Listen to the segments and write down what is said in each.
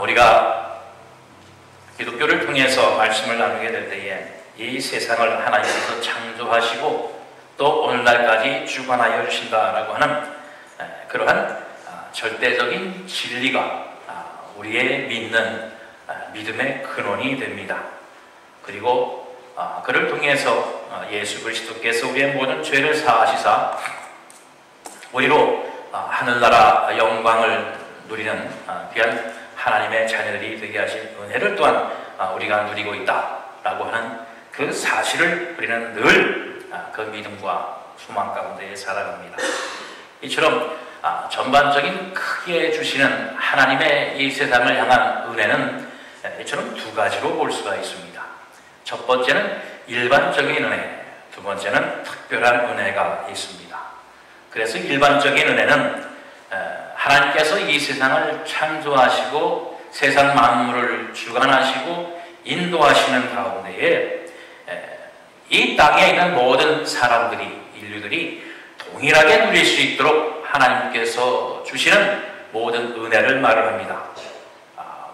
우리가 기독교를 통해서 말씀을 나누게 될 때에 이 세상을 하나님께서 창조하시고 또 오늘날까지 주관하여 주신다라고 하는 그러한 절대적인 진리가 우리의 믿는 믿음의 근원이 됩니다. 그리고 그를 통해서 예수 그리스도께서 우리의 모든 죄를 사하시사 우리로 하늘나라 영광을 누리는 귀한 하나님의 자녀들이 되게 하신 은혜를 또한 우리가 누리고 있다라고 하는 그 사실을 우리는 늘 그 믿음과 소망 가운데 살아갑니다. 이처럼 전반적인 크게 주시는 하나님의 이 세상을 향한 은혜는 이처럼 두 가지로 볼 수가 있습니다. 첫 번째는 일반적인 은혜, 두 번째는 특별한 은혜가 있습니다. 그래서 일반적인 은혜는 하나님께서 이 세상을 창조하시고 세상 만물을 주관하시고 인도하시는 가운데에 이 땅에 있는 모든 사람들이, 인류들이 동일하게 누릴 수 있도록 하나님께서 주시는 모든 은혜를 말을 합니다.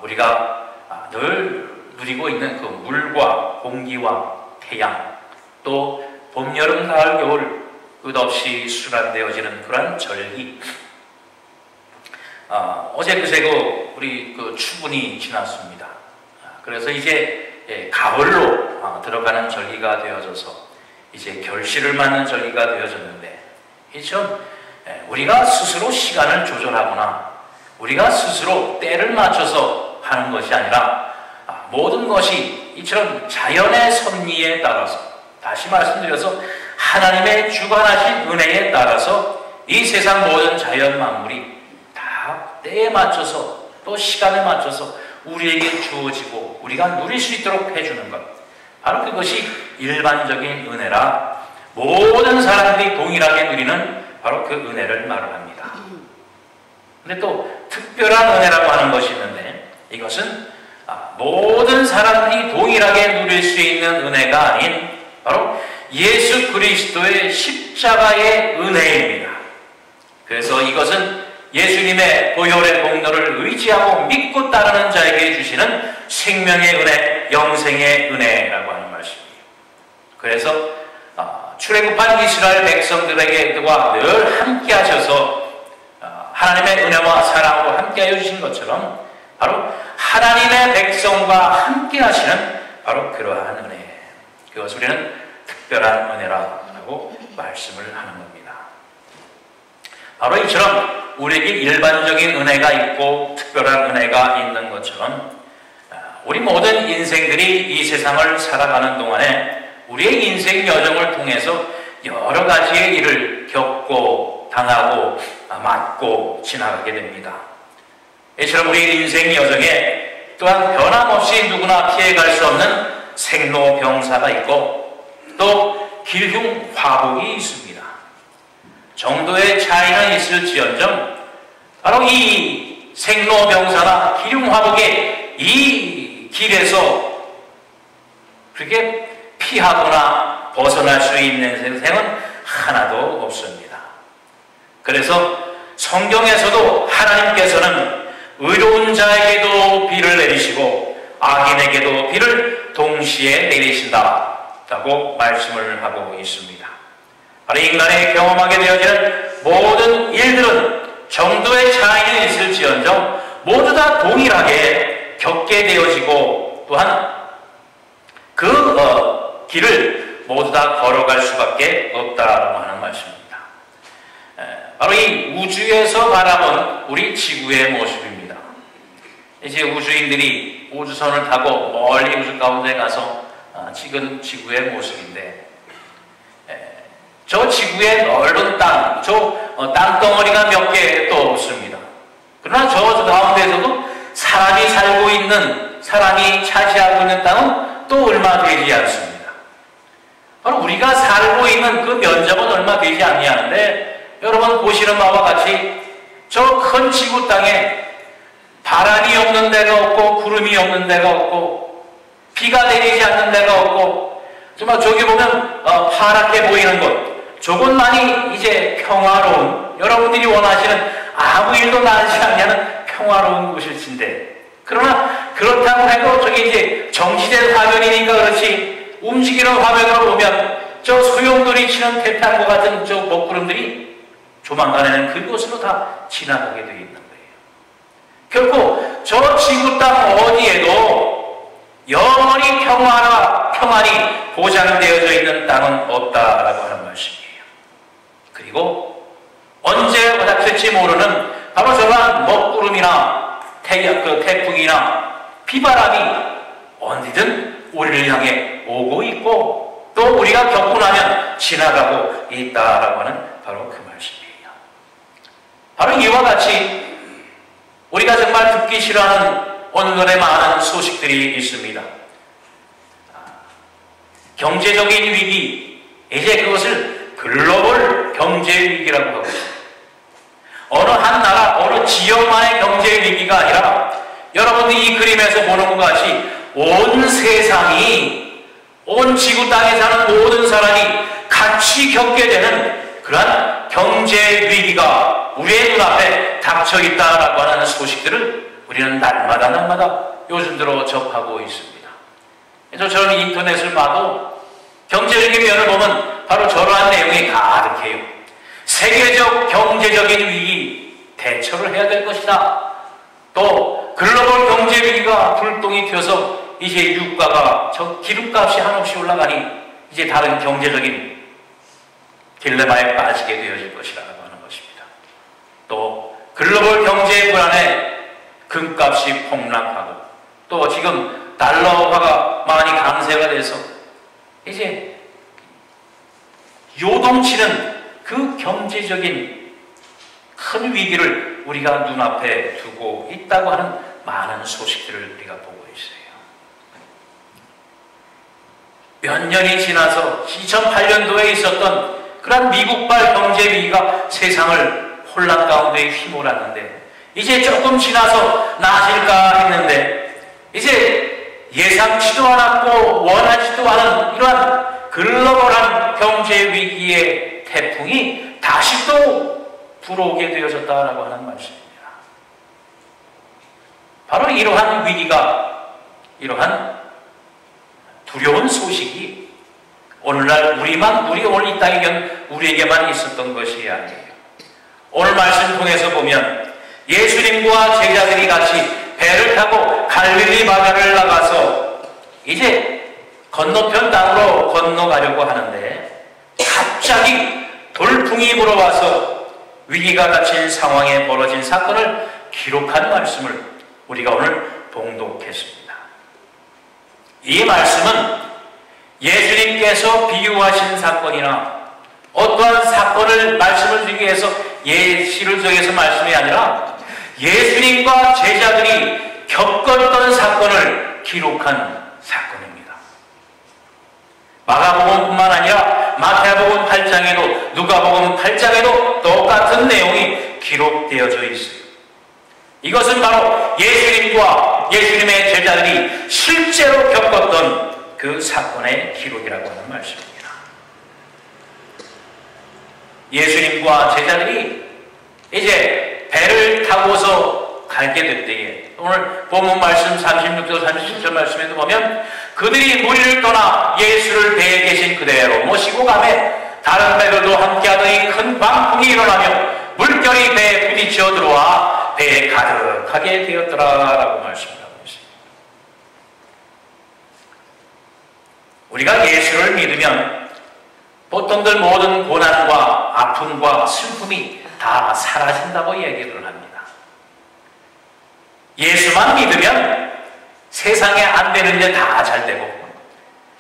우리가 늘 누리고 있는 그 물과 공기와 태양, 또 봄, 여름, 가을, 겨울 끝없이 순환되어지는 그러한 절기. 어제 그새 우리 추분이 지났습니다. 그래서 이제 가을로 들어가는 절기가 되어져서 이제 결실을 맞는 절기가 되어졌는데, 이처럼 우리가 스스로 시간을 조절하거나 우리가 스스로 때를 맞춰서 하는 것이 아니라 모든 것이 이처럼 자연의 섭리에 따라서, 다시 말씀드려서 하나님의 주관하신 은혜에 따라서 이 세상 모든 자연 만물이 다 때에 맞춰서 또 시간에 맞춰서 우리에게 주어지고 우리가 누릴 수 있도록 해주는 것, 바로 그것이 일반적인 은혜라 모든 사람들이 동일하게 누리는 바로 그 은혜를 말을 합니다. 근데 또 특별한 은혜라고 하는 것이 있는데, 이것은 모든 사람들이 동일하게 누릴 수 있는 은혜가 아닌 바로 예수 그리스도의 십자가의 은혜입니다. 그래서 이것은 예수님의 보혈의 공로를 의지하고 믿고 따르는 자에게 주시는 생명의 은혜, 영생의 은혜라고 하는 말씀이에요. 그래서 출애굽한 이스라엘 백성들에게와 늘 함께 하셔서 하나님의 은혜와 사랑으로 함께 하여 주신 것처럼 바로 하나님의 백성과 함께 하시는 바로 그러한 은혜, 그것을 우리는 특별한 은혜라고 말씀을 하는 겁니다. 바로 이처럼 우리에게 일반적인 은혜가 있고 특별한 은혜가 있는 것처럼 우리 모든 인생들이 이 세상을 살아가는 동안에 우리의 인생 여정을 통해서 여러 가지의 일을 겪고 당하고 맞고 지나가게 됩니다. 이처럼 우리 인생 여정에 또한 변함없이 누구나 피해갈 수 없는 생로병사가 있고 또 길흉화복이 있습니다. 정도의 차이는 있을지언정 바로 이 생로병사나 기흉화복의 이 길에서 그렇게 피하거나 벗어날 수 있는 생은 하나도 없습니다. 그래서 성경에서도 하나님께서는 의로운 자에게도 비를 내리시고 악인에게도 비를 동시에 내리신다라고 말씀을 하고 있습니다. 바로 인간이 경험하게 되어지는 모든 일들은 정도의 차이는 있을지언정 모두 다 동일하게 겪게 되어지고 또한 그 길을 모두 다 걸어갈 수밖에 없다라고 하는 말씀입니다. 바로 이 우주에서 바라본 우리 지구의 모습입니다. 이제 우주인들이 우주선을 타고 멀리 우주 가운데 가서 찍은 지구의 모습인데, 저 지구의 넓은 땅, 땅덩어리가 몇 개도 없습니다. 그러나 저 가운데에서도 사람이 살고 있는, 사람이 차지하고 있는 땅은 또 얼마 되지 않습니다. 바로 우리가 살고 있는 그 면적은 얼마 되지 않냐는데, 여러분 보시는 바와 같이 저 큰 지구 땅에 바람이 없는 데가 없고 구름이 없는 데가 없고 비가 내리지 않는 데가 없고, 정말 저기 보면 파랗게 보이는 곳, 저곳만이 이제 평화로운, 여러분들이 원하시는 아무 일도 나지 않냐는 평화로운 곳일진데, 그러나 그렇다고 해도 저게 이제 정지된 화면이니까 그렇지 움직이는 화면으로 보면 저 소용돌이 치는 태평양과 같은 저 먹구름들이 조만간에는 그곳으로 다 지나가게 되어 있는 거예요. 결코 저 지구 땅 어디에도 영원히 평안이 보장되어져 있는 땅은 없다라고 하는 말씀이에요. 그리고 언제 닥칠지 모르는 바로 저러한 먹구름이나 태풍이나 비바람이 언제든 우리를 향해 오고 있고 또 우리가 겪고 나면 지나가고 있다라고 하는 바로 그 말씀이에요. 바로 이와 같이 우리가 정말 듣기 싫어하는 오늘날의 많은 소식들이 있습니다. 경제적인 위기, 이제 그것을 글로벌 경제 위기라고 하고 있습니다. 어느 한 나라, 어느 지역만의 경제 위기가 아니라 여러분들이 이 그림에서 보는 것 같이 온 세상이, 온 지구 땅에 사는 모든 사람이 같이 겪게 되는 그러한 경제 위기가 우리의 눈앞에 닥쳐 있다라고 하는 소식들을 우리는 날마다 요즘 들어 접하고 있습니다. 저는 인터넷을 봐도 경제적인 면을 보면 바로 저러한 내용이 가득해요. 세계적 경제적인 위기 대처를 해야 될 것이다. 또 글로벌 경제 위기가 불똥이 튀어서 이제 유가가 기름값이 한없이 올라가니 이제 다른 경제적인 딜레마에 빠지게 되어질 것이라고 하는 것입니다. 또 글로벌 경제 불안에 금값이 폭락하고 또 지금 달러화가 많이 강세가 돼서 이제 요동치는 그 경제적인 큰 위기를 우리가 눈앞에 두고 있다고 하는 많은 소식들을 우리가 보고 있어요. 몇 년이 지나서 2008년도에 있었던 그런 미국발 경제 위기가 세상을 혼란 가운데 휘몰았는데 이제 조금 지나서 나아질까 했는데 이제 예상치도 않았고 원하지도 않은 이러한 글로벌한 경제 위기의 태풍이 다시 또 불어오게 되어졌다라고 하는 말씀입니다. 바로 이러한 위기가, 이러한 두려운 소식이 오늘날 우리 오늘 이 땅에 우리에게만 있었던 것이 아니에요. 오늘 말씀 통해서 보면 예수님과 제자들이 같이 배를 타고 갈릴리 바다를 나가서 이제 건너편 땅으로 건너가려고 하는데 갑자기 돌풍이 불어와서 위기가 닥친 상황에 벌어진 사건을 기록한 말씀을 우리가 오늘 봉독했습니다. 이 말씀은 예수님께서 비유하신 사건이나 어떠한 사건을 말씀을 드리기 위해서 예시를 통해서 말씀이 아니라 예수님과 제자들이 겪었던 사건을 기록한 사건입니다. 마가복음뿐만 아니라 마태복음 8장에도 누가복음 8장에도 똑같은 내용이 기록되어져 있어요. 이것은 바로 예수님과 예수님의 제자들이 실제로 겪었던 그 사건의 기록이라고 하는 말씀입니다. 예수님과 제자들이 이제 배를 타고서 가게 될 때에 오늘 본문 말씀 36절 37절 말씀에도 보면 그들이 무리를 떠나 예수를 배에 계신 그대로 모시고 가매 다른 배들도 함께하더니 큰 광풍이 일어나며 물결이 배에 부딪혀 들어와 배에 가득하게 되었더라라고 말씀하고 있습니다. 우리가 예수를 믿으면 보통들 모든 고난과 아픔과 슬픔이 다 사라진다고 얘기를 합니다. 예수만 믿으면 세상에 안 되는 일 다 잘 되고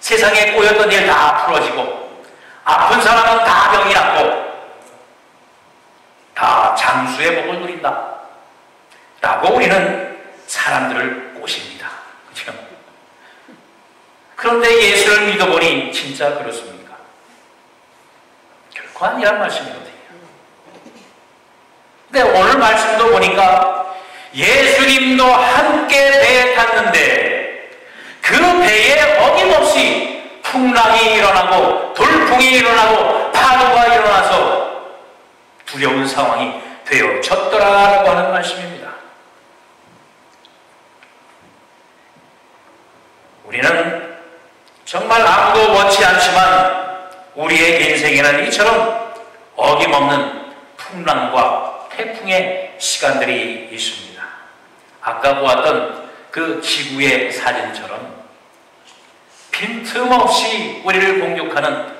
세상에 꼬였던 일 다 풀어지고 아픈 사람은 다 병이 낫고 다 장수의 복을 누린다 라고 우리는 사람들을 꼬십니다. 그렇죠? 그런데 예수를 믿어보니 진짜 그렇습니까? 결코 아니란 말씀이거든요. 근데 오늘 말씀도 보니까 예수님도 함께 배에 탔는데 그 배에 어김없이 풍랑이 일어나고 돌풍이 일어나고 파도가 일어나서 두려운 상황이 되어졌더라라고 하는 말씀입니다. 정말 아무도 원치 않지만 우리의 인생에는 이처럼 어김없는 풍랑과 태풍의 시간들이 있습니다. 아까 보았던 그 지구의 사진처럼 빈틈없이 우리를 공격하는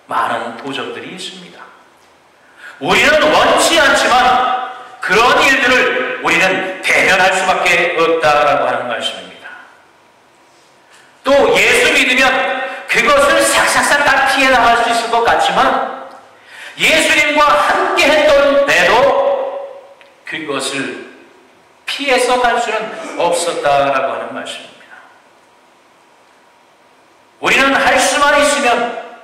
많은 도전들이 있습니다. 우리는 원치 않지만 그런 일들을 우리는 대면할 수밖에 없다라고 하는 말씀입니다. 또 예수 믿으면 그것을 싹싹싹 다 피해 나갈 수 있을 것 같지만 예수님과 함께 했던 내도 그것을 피해서 갈 수는 없었다라고 하는 말씀입니다. 우리는 할 수만 있으면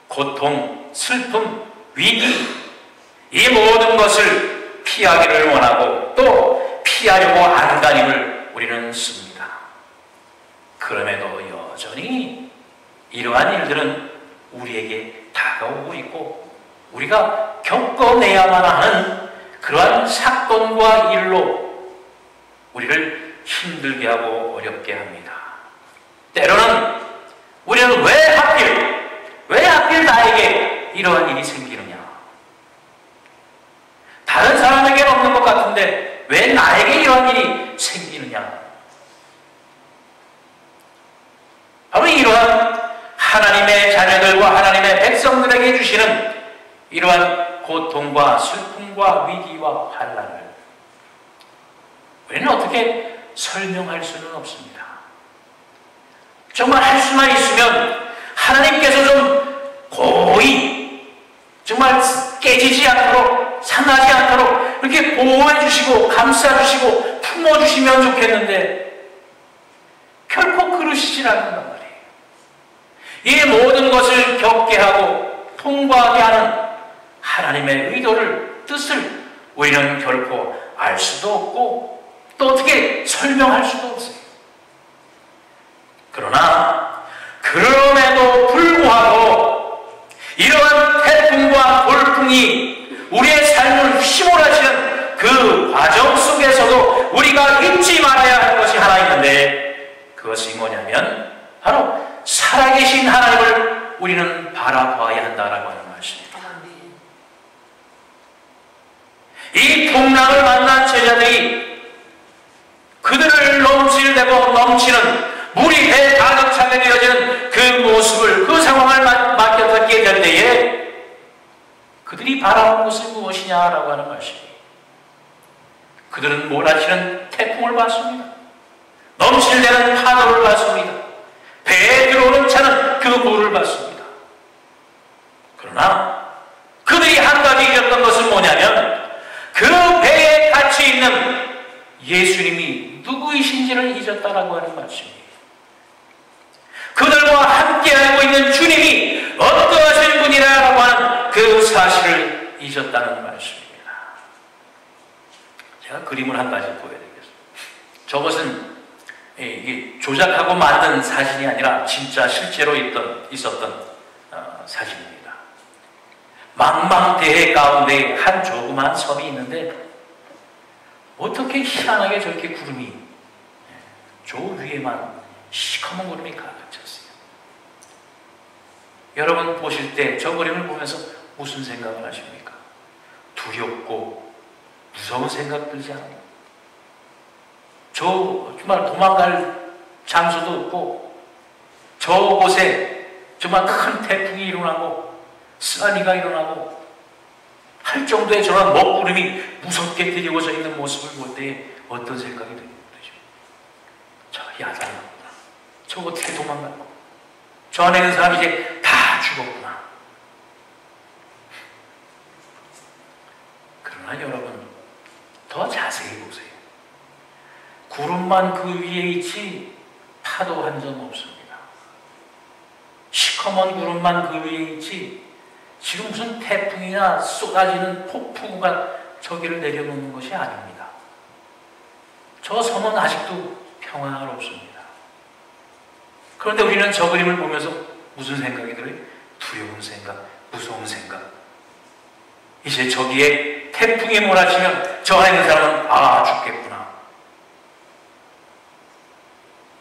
고통, 슬픔, 위기 이 모든 것을 피하기를 원하고 또 피하려고 안간힘을 우리는 씁니다. 그럼에도 여전히 이러한 일들은 우리에게 다가오고 있고 우리가 겪어내야만 하는 그러한 사건과 일로 우리를 힘들게 하고 어렵게 합니다. 때로는 우리는 왜 하필 나에게 이러한 일이 생기느냐? 다른 사람에게는 없는 것 같은데 왜 나에게 이러한 일이 생기느냐? 바로 이러한 하나님의 자녀들과 하나님의 백성들에게 주시는 이러한 고통과 슬픔과 위기와 환난을 우리는 어떻게 설명할 수는 없습니다. 정말 할 수만 있으면 하나님께서 좀 고이 정말 깨지지 않도록 상하지 않도록 이렇게 보호해 주시고 감싸 주시고 품어 주시면 좋겠는데 결코 그러시질 않는단 말이에요. 이 모든 것을 겪게 하고 통과하게 하는 하나님의 의도를, 뜻을 우리는 결코 알 수도 없고 또 어떻게 설명할 수도 없어요. 그러나 그럼에도 불구하고 이러한 태풍과 돌풍이 우리의 삶을 휘몰아치는 그 과정 속에서도 우리가 잊지 말아야 할 것이 하나 있는데 그것이 뭐냐면 바로 살아계신 하나님을 우리는 바라봐야 한다라고 하는 말씀입니다. 이 풍랑을 만난 제자들이 그들을 넘실대고 넘치는 물이 배 가득 차게 되어지는 그 모습을 그 상황을 맡게 될 때에 그들이 바라본 것은 무엇이냐라고 하는 말씀입니다. 그들은 몰아치는 태풍을 봤습니다. 넘실대는 파도를 봤습니다. 배에 들어오는 차는 그 물을 봤습니다. 그러나 그들이 한 가지 잊었던 것은 뭐냐면 그 배에 같이 있는 예수님이 누구이신지를 잊었다라고 하는 말씀입니다. 그들과 함께 알고 있는 주님이 어떠하신 분이라고 하는 그 사실을 잊었다는 말씀입니다. 제가 그림을 한 가지 보여드리겠습니다. 저것은 이게 조작하고 만든 사진이 아니라 진짜 실제로 있었던 사진입니다. 망망대해 가운데 한 조그만 섬이 있는데 어떻게 희한하게 저렇게 구름이 저 위에만 시커먼 구름이 가득 찼어요. 여러분 보실 때 저 그림을 보면서 무슨 생각을 하십니까? 두렵고 무서운 생각 들지 않아요? 저 정말 도망갈 장소도 없고 저곳에 정말 큰 태풍이 일어나고 쓰나미가 일어나고 할 정도의 저런 먹구름이 무섭게 들이워져 있는 모습을 볼 때 어떤 생각이 듭니까? 저 야단이구나. 저 어떻게 도망갈까? 저 안에 있는 사람이 이제 다 죽었구나. 그러나 여러분 더 자세히 보세요. 구름만 그 위에 있지 파도 한 점 없습니다. 시커먼 구름만 그 위에 있지 지금 무슨 태풍이나 쏟아지는 폭풍우가 저기를 내려놓는 것이 아닙니다. 저 섬은 아직도 평화롭습니다. 그런데 우리는 저 그림을 보면서 무슨 생각이 들어요? 두려운 생각, 무서운 생각. 이제 저기에 태풍이 몰아치면 저 안에 있는 사람은 죽겠구나.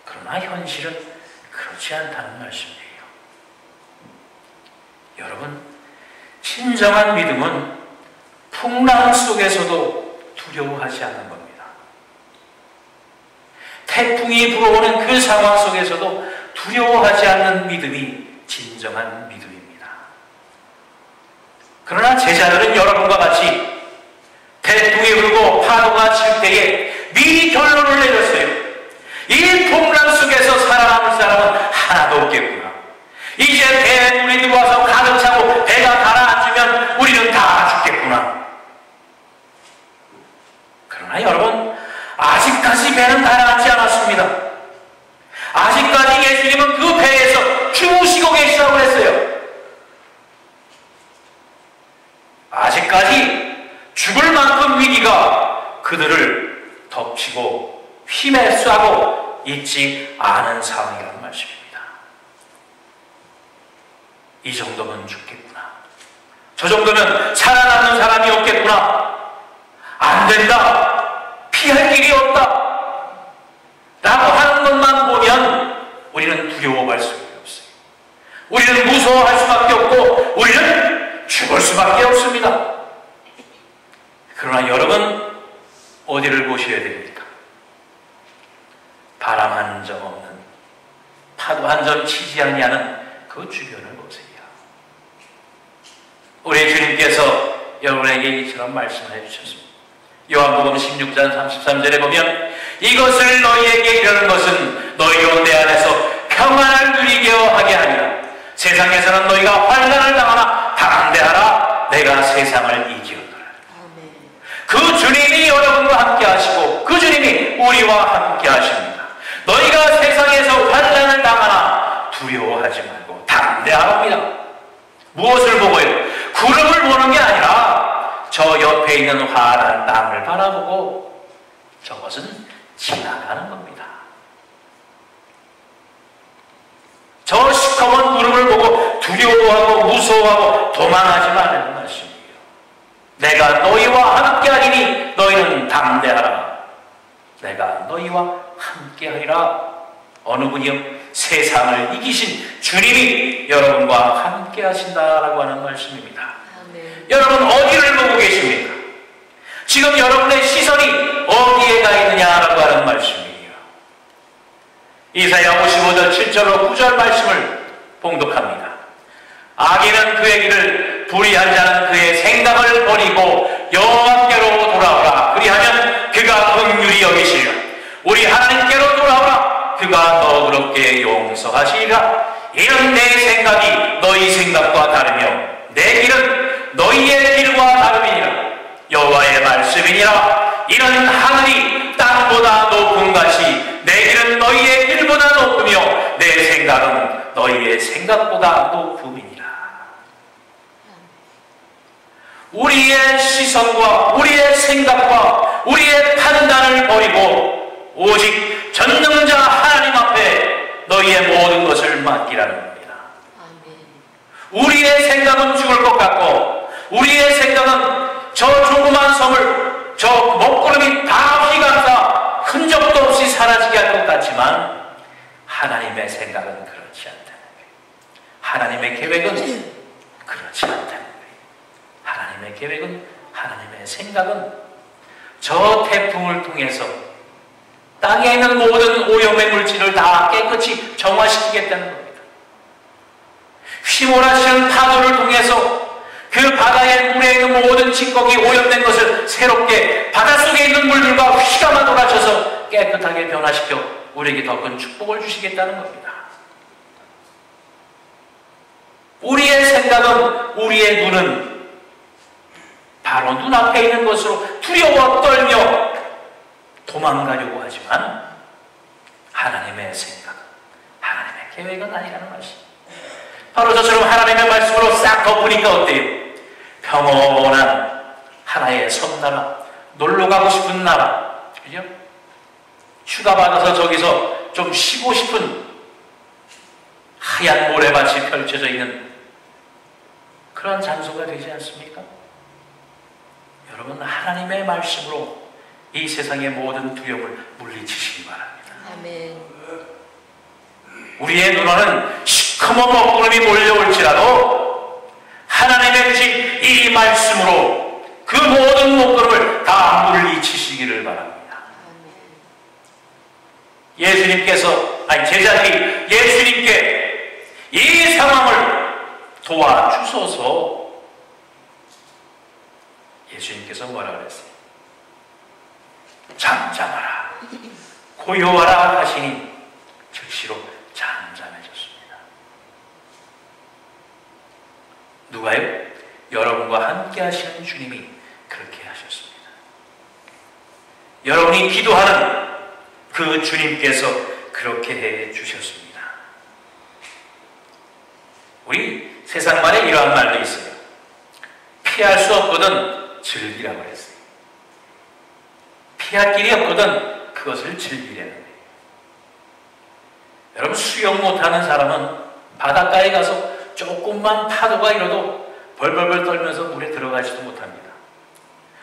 그러나 현실은 그렇지 그렇지 않다는 말씀이에요. 여러분, 진정한 믿음은 풍랑 속에서도 두려워하지 않는 겁니다. 태풍이 불어오는 그 상황 속에서도 두려워하지 않는 믿음이 진정한 믿음입니다. 그러나 제자들은 여러분과 같이 태풍이 불고 파도가 칠 때에 미리 결론을 내렸어요. 이 풍랑 속에서 살아남을 사람은 하나도 없겠구나. 이제 배에 물이 들어와서 가득 차고 배가 가라앉으면 우리는 다 죽겠구나. 그러나 여러분, 아직까지 배는 가라앉지 않았습니다. 아직까지 예수님은 그 배에서 주무시고 계시다고 했어요. 아직까지 죽을 만큼 위기가 그들을 덮치고 휘매싸고 있지 않은 상황이라는 말씀입니다. 이 정도면 죽겠구나. 저 정도면 살아남는 사람이 없겠구나. 안 된다. 피할 길이 없다. 라고 하는 것만 보면 우리는 두려워할 수밖에 없어요. 우리는 무서워할 수밖에 없고 우리는 죽을 수밖에 없습니다. 그러나 여러분, 어디를 보셔야 됩니까? 바람 한 점 없는, 파도 한 점 치지 아니하는 그 주변을 보세요. 우리 주님께서 여러분에게 이처럼 말씀을 해주셨습니다. 요한복음 16장 33절에 보면 이것을 너희에게 이르는 것은 너희로 내 안에서 평안을 누리게 하게 하리라. 세상에서는 너희가 환난을 당하나 담대하라. 내가 세상을 이기었노라. 그 주님이 여러분과 함께 하시고 그 주님이 우리와 함께 하십니다. 너희가 세상에서 환난을 당하나 두려워하지 말고 담대하랍니다. 무엇을 보고요? 구름을 보는 게 아니라 저 옆에 있는 환한 땅을 바라보고 저것은 지나가는 겁니다. 저 시커먼 구름을 보고 두려워하고 무서워하고 도망하지 말라는 말씀이에요. 내가 너희와 함께하리니 너희는 담대하라. 내가 너희와 함께하리라. 어느 분이요? 세상을 이기신 주님이 여러분과 함께하신다라고 하는 말씀입니다. 여러분, 어디를 보고 계십니까? 지금 여러분의 시선이 어디에 가 있느냐라고 하는 말씀이에요. 이사야 55절 7절로 9절 말씀을 봉독합니다. 악인은 그의 길을 불의한 자는 그의 생각을 버리고 여호와께로 돌아오라. 그리하면 그가 긍휼히 여기시리라. 우리 하나님께로 돌아오라. 그가 너그럽게 용서하시리라. 이는 내 생각이 너희 생각과 다르며 내 길은 너희의 길과 다름이니라. 여호와의 말씀이니라. 이는 하늘이 땅보다 높은 같이 내 길은 너희의 길보다 높으며 내 생각은 너희의 생각보다 높음이니라. 우리의 시선과 우리의 생각과 우리의 판단을 버리고 오직 전능자 하나님 앞에 너희의 모든 것을 맡기라는 겁니다. 우리의 생각은 죽을 것 같고 우리의 생각은 저 조그만 섬을 저 먹구름이 다 휘감싸 흔적도 없이 사라지게 할 것 같지만 하나님의 생각은 그렇지 않다는 거예요. 하나님의 계획은 그렇지 않다는 거예요. 하나님의 계획은, 하나님의 생각은 저 태풍을 통해서 땅에 있는 모든 오염의 물질을 다 깨끗이 정화시키겠다는 겁니다. 휘몰아치는 파도를 통해서 그 바다의 물에 있는 모든 찌꺼기 오염된 것을 새롭게 바닷속에 있는 물들과 휘감아 돌아쳐서 깨끗하게 변화시켜 우리에게 더 큰 축복을 주시겠다는 겁니다. 우리의 생각은, 우리의 눈은 바로 눈앞에 있는 것으로 두려워 떨며 도망가려고 하지만 하나님의 생각은, 하나님의 계획은 아니라는 말씀. 바로 저처럼 하나님의 말씀으로 싹 덮으니까 어때요? 평온한 하나의 섬나라, 놀러가고 싶은 나라, 그죠? 휴가 받아서 저기서 좀 쉬고 싶은 하얀 모래밭이 펼쳐져 있는 그런 장소가 되지 않습니까? 여러분, 하나님의 말씀으로 이 세상의 모든 두려움을 물리치시기 바랍니다. 아멘. 우리의 눈에는 시커먼 먹구름이 몰려올지라도 하나님의 주신 이 말씀으로 그 모든 먹구름을 다 물리치시기를 바랍니다. 제자들이 예수님께 이 상황을 도와주소서. 예수님께서 뭐라 그랬어요? 잠잠하라, 고요하라 하시니 즉시로 잠잠해졌습니다. 누가요? 여러분과 함께 하시는 주님이 그렇게 하셨습니다. 여러분이 기도하는 그 주님께서 그렇게 해 주셨습니다. 우리 세상 말에 이러한 말도 있어요. 피할 수 없거든 즐기라고 했어요. 피할 길이 없거든 그것을 즐기라는 거예요. 여러분, 수영 못하는 사람은 바닷가에 가서 조금만 파도가 일어도 벌벌벌 떨면서 물에 들어가지도 못합니다.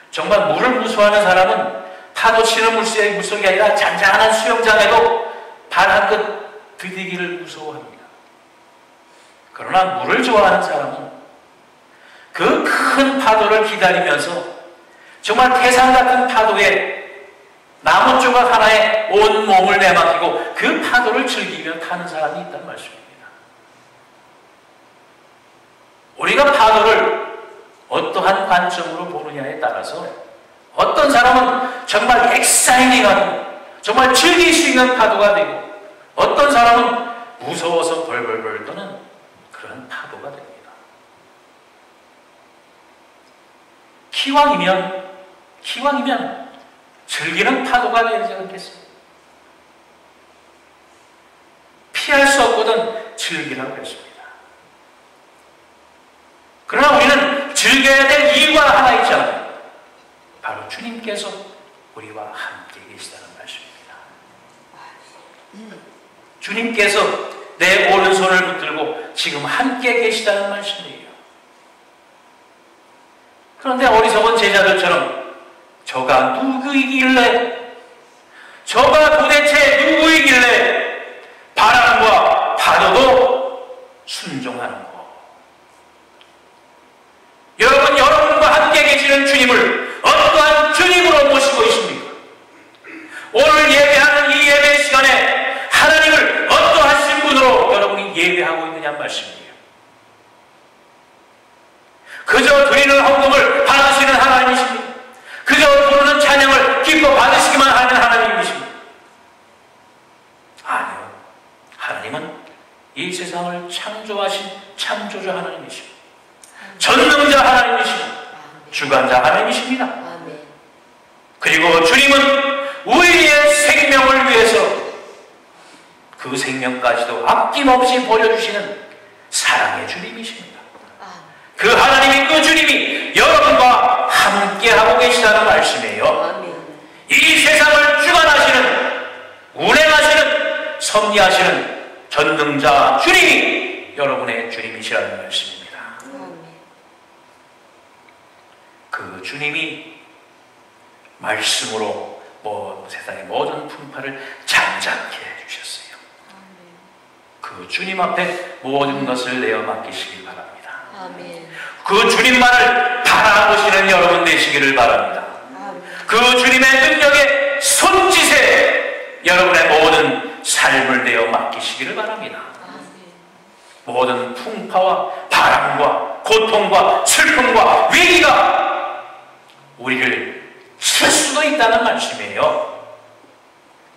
정말 물을 무서워하는 사람은 파도 치는 물속이 아니라 잔잔한 수영장에도 발 한 끗 디디기를 무서워합니다. 그러나 물을 좋아하는 사람은 그 큰 파도를 기다리면서 정말 태산 같은 파도에 나무 조각 하나에 온 몸을 내맡기고 그 파도를 즐기며 타는 사람이 있단 말씀입니다. 우리가 파도를 어떠한 관점으로 보느냐에 따라서 어떤 사람은 정말 엑사이팅하고 정말 즐길 수 있는 파도가 되고 어떤 사람은 무서워서 벌벌벌 떠는 그런 파도가 됩니다. 기왕이면 즐기는 파도가 되지 않겠습니까? 피할 수 없거든 즐기라고 했습니다. 그러나 우리는 즐겨야 될 이유가 하나 있잖아요. 바로 주님께서 우리와 함께 계시다는 말씀입니다. 주님께서 내 오른손을 붙들고 지금 함께 계시다는 말씀이에요. 그런데 어리석은 제자들처럼 저가 누구이길래, 저가 도대체 누구이길래 바람과 파도도 순종하는 거. 여러분과 함께 계시는 주님을 어떠한 주님으로 모시고 있습니까? 오늘 예배하는 이 예배 시간에 하나님을 어떠하신 분으로 여러분이 예배하고 있느냐 말씀이에요. 그저 드리는 헌금을 받으시는 하나님이십니까? 그저 부르는 찬양을 기뻐 받으시기만 하는 하나님이십니까? 아니요. 하나님은 이 세상을 창조하신 창조주 하나님이십니다. 전능자 하나님이십니다. 주관자 하나님이십니다. 그리고 주님은 우리의 생명을 위해서 그 생명까지도 아낌없이 버려주시는 사랑의 주님이십니다. 그 하나님이, 그 주님이 여러분과 함께하고 계시다는 말씀이에요. 이 세상을 주관하시는, 운행하시는, 섭리하시는 전능자 주님이 여러분의 주님이시라는 말씀입니다. 그 주님이 말씀으로 세상의 모든 풍파를 잠잠케 해주셨어요. 그 주님 앞에 모든 것을 내어 맡기시길 바랍니다. 그 주님만을 바라보시는 여러분 되시기를 바랍니다. 그 주님의 능력의 손짓에 여러분의 모든 삶을 내어 맡기시기를 바랍니다. 모든 풍파와 바람과 고통과 슬픔과 위기가 우리를 칠 수도 있다는 말씀이에요.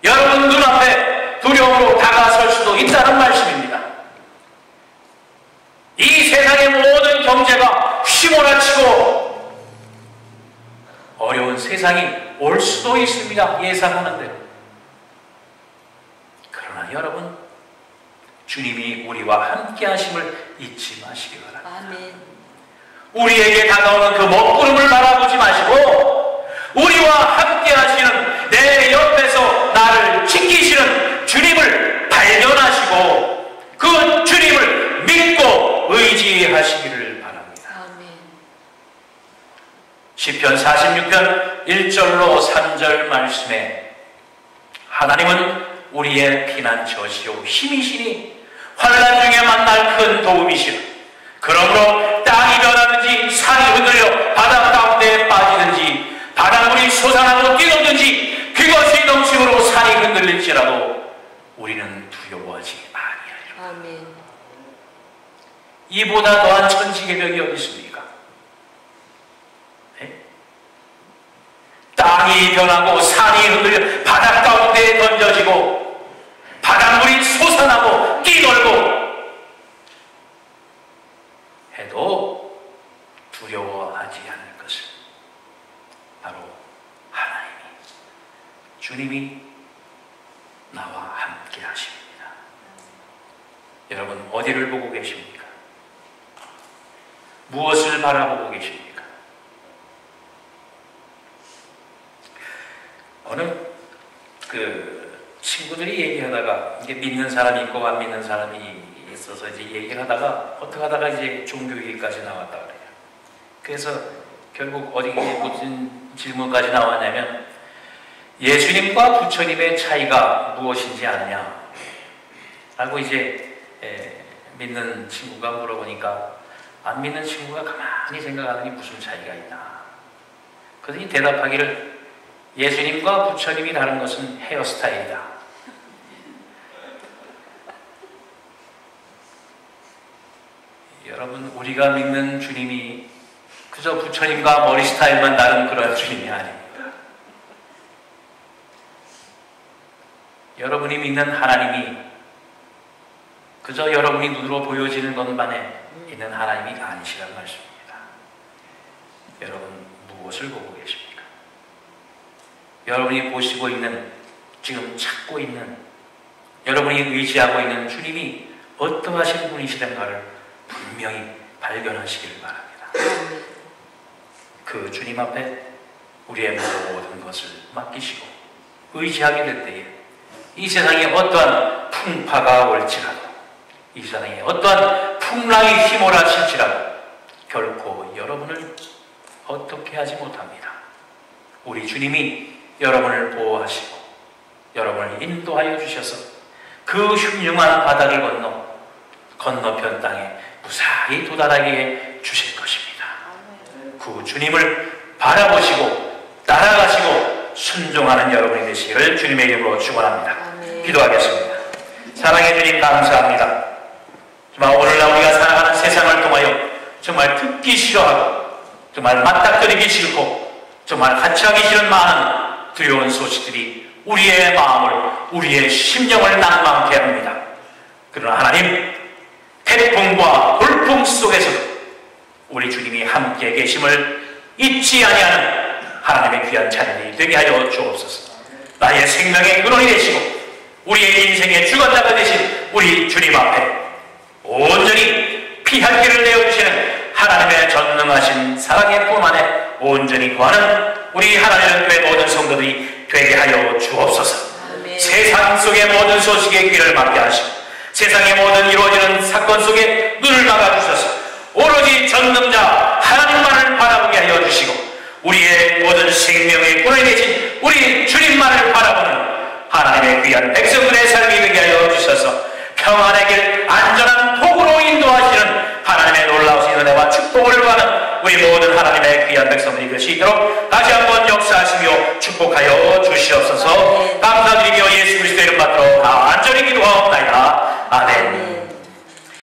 여러분 눈앞에 두려움으로 다가설 수도 있다는 말씀입니다. 이 세상의 모든 경제가 휘몰아치고 어려운 세상이 올 수도 있습니다. 예상하는 대로. 그러나 여러분, 주님이 우리와 함께 하심을 잊지 마시기 바랍니다. 우리에게 다가오는 그 먹구름을 바라보지 마시고 우리와 함께 하시는, 내 옆에서 나를 지키시는 주님을 발견하시고 그 주님을 믿고 의지하시기를 바랍니다. 시편 46편 1절로 3절 말씀에 하나님은 우리의 피난처시요 힘이시니 환난 중에 만날 큰 도움이시라. 그러므로 땅이 변하든지 산이 흔들려 바다 가운데 빠지든지 바닷물이 솟아나고 뛰어든지 그것이 넘침으로 산이 흔들릴지라도 우리는 두려워하지 아니하리라. 아멘. 이보다 더한 천지개벽이 어디 있습니까? 네? 땅이 변하고 산이 흔들려 바다 가운데 던져지고 바닷물이 솟아나고 뛰놀고 해도 두려워하지 않을 것은 바로 하나님이, 주님이 나와 함께 하십니다. 여러분 어디를 보고 계십니까? 무엇을 바라보고 계십니까? 어느 친구들이 얘기하다가 이게 믿는 사람이 있고 안 믿는 사람이 있어서 이제 얘기를 하다가 어떻게 하다가 이제 종교 얘기까지 나왔다 그래요. 그래서 결국 어디 무슨 질문까지 나왔냐면 예수님과 부처님의 차이가 무엇인지 아느냐 라고 이제 믿는 친구가 물어보니까 안 믿는 친구가 가만히 생각하더니 무슨 차이가 있나. 그러더니 대답하기를 예수님과 부처님이 다른 것은 헤어스타일이다. 여러분 우리가 믿는 주님이 그저 부처님과 머리 스타일만 다른 그런 주님이 아닙니다. 여러분이 믿는 하나님이 그저 여러분이 눈으로 보여지는 것만에 있는 하나님이 아니시란 말씀입니다. 여러분 무엇을 보고 계십니까? 여러분이 보시고 있는, 지금 찾고 있는, 여러분이 의지하고 있는 주님이 어떠하신 분이시던가를 분명히 발견하시길 바랍니다. 그 주님 앞에 우리의 모든 것을 맡기시고 의지하게 될 때에 이 세상에 어떠한 풍파가 올지라도, 이 세상에 어떠한 풍랑이 휘몰아칠지라도 결코 여러분을 어떻게 하지 못합니다. 우리 주님이 여러분을 보호하시고 여러분을 인도하여 주셔서 그 흉흉한 바다를 건너편 땅에 무사히 도달하게 주실 것입니다. 그 주님을 바라보시고 따라가시고 순종하는 여러분이 되시기를 주님의 이름으로 축원합니다. 기도하겠습니다. 사랑의 주님 감사합니다. 정말 오늘날 우리가 살아가는 세상을 통하여 정말 듣기 싫어하고 정말 맞닥뜨리기 싫고 정말 같이 하기 싫은 많은 두려운 소식들이 우리의 마음을, 우리의 심령을 낭망케 합니다. 그러나 하나님, 태풍과 돌풍 속에서도 우리 주님이 함께 계심을 잊지 아니하는 하나님의 귀한 자녀들이 되게 하여 주옵소서. 나의 생명의 근원이 되시고 우리의 인생의 주관자가 되신 우리 주님 앞에 온전히 피할 길을 내어주시는 하나님의 전능하신 사랑의 품 안에 온전히 거하는 우리 하나님의 교회 모든 성도들이 되게 하여 주옵소서. 아멘. 세상 속의 모든 소식에 귀를 막게 하시고 세상의 모든 이루어지는 사건 속에 눈을 막아주셔서 오로지 전능자 하나님만을 바라보게 하여 주시고 우리의 모든 생명의 꾼이 되신 우리 주님만을 바라보는 하나님의 귀한 백성들의 삶이 되게 하여 주셔서 평안의 길 안전한 복으로 인도하시는 하나님의 놀라우신 은혜와 축복을 받는 우리 모든 하나님의 귀한 백성들이 되시도록 다시 한번 역사하시며 축복하여 주시옵소서. 감사드리며 예수